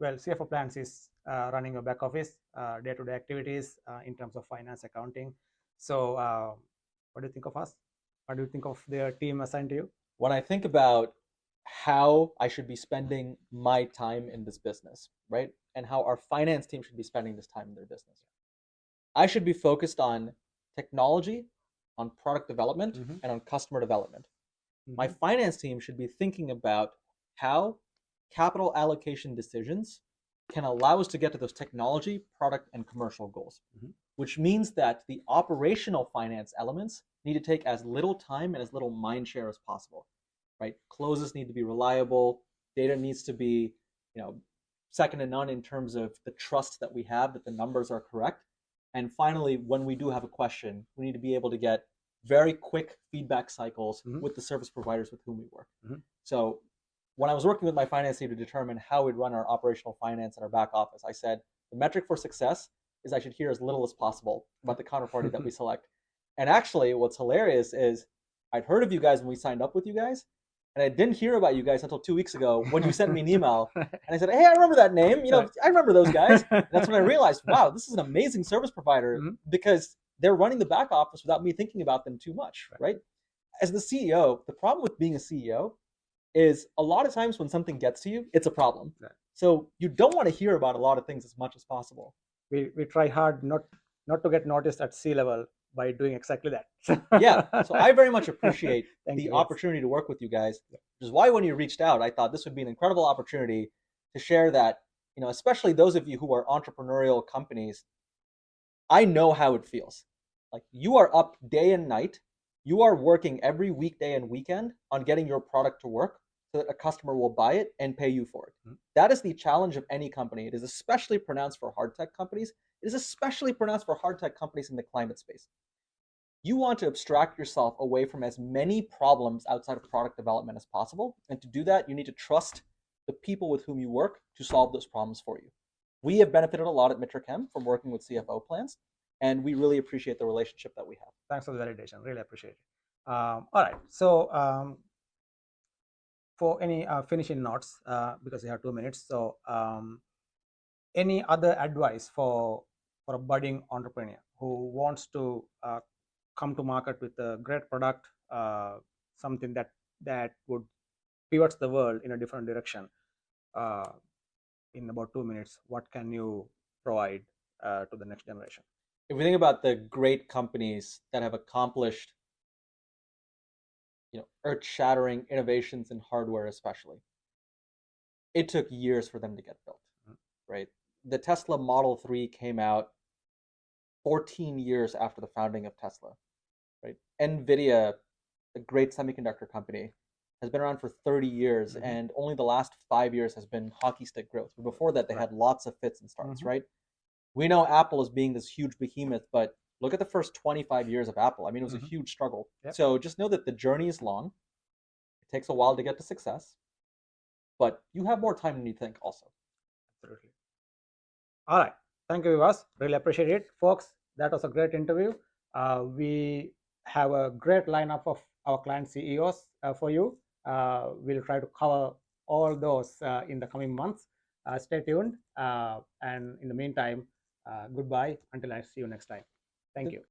Well, CFO Plans is running a back office, day-to-day activities in terms of finance, accounting. So what do you think of us? What do you think of their team assigned to you? When I think about how I should be spending my time in this business, right? And how our finance team should be spending this time in their business. I should be focused on technology, on product development, and on customer development. My finance team should be thinking about how capital allocation decisions can allow us to get to those technology, product, and commercial goals, which means that the operational finance elements need to take as little time and as little mind share as possible, right? Closes need to be reliable, data needs to be, second to none in terms of the trust that we have that the numbers are correct. And finally, when we do have a question, we need to be able to get very quick feedback cycles with the service providers with whom we work. So when I was working with my finance team to determine how we'd run our operational finance and our back office, I said the metric for success is I should hear as little as possible about the counterparty that we select. And actually, what's hilarious is I'd heard of you guys when we signed up with you guys, and I didn't hear about you guys until 2 weeks ago when you sent me an email. And I said, hey, I remember that name. I remember those guys. And that's when I realized, wow, this is an amazing service provider because they're running the back office without me thinking about them too much, right? As the CEO, the problem with being a CEO is a lot of times when something gets to you, it's a problem. So you don't want to hear about a lot of things as much as possible. We try hard not to get noticed at C-level by doing exactly that. Yeah, so I very much appreciate the opportunity to work with you guys, which is why when you reached out, I thought this would be an incredible opportunity to share that, especially those of you who are entrepreneurial companies, I know how it feels. Like you are up day and night, you are working every weekday and weekend on getting your product to work so that a customer will buy it and pay you for it. That is the challenge of any company. It is especially pronounced for hard tech companies. It is especially pronounced for hard tech companies in the climate space. You want to abstract yourself away from as many problems outside of product development as possible. And to do that, you need to trust the people with whom you work to solve those problems for you. We have benefited a lot at Mitra Chem from working with CFO Plans, and we really appreciate the relationship that we have. Thanks for the validation. Really appreciate it. All right. So for any finishing notes, because we have 2 minutes, so any other advice for a budding entrepreneur who wants to come to market with a great product, something that would pivot the world in a different direction? In about 2 minutes, what can you provide to the next generation? If we think about the great companies that have accomplished earth-shattering innovations in hardware especially, it took years for them to get built, right? The Tesla Model 3 came out 14 years after the founding of Tesla, right? NVIDIA, the great semiconductor company, has been around for 30 years, and only the last 5 years has been hockey stick growth. Before that, they had lots of fits and starts, right? We know Apple as being this huge behemoth, but look at the first 25 years of Apple. I mean, it was a huge struggle. So just know that the journey is long. It takes a while to get to success, but you have more time than you think also. Absolutely. All right. Thank you, Vivas. Really appreciate it. Folks, that was a great interview. We have a great lineup of our client CEOs for you. We'll try to cover all those in the coming months. Stay tuned. And in the meantime, goodbye until I see you next time. Thank you.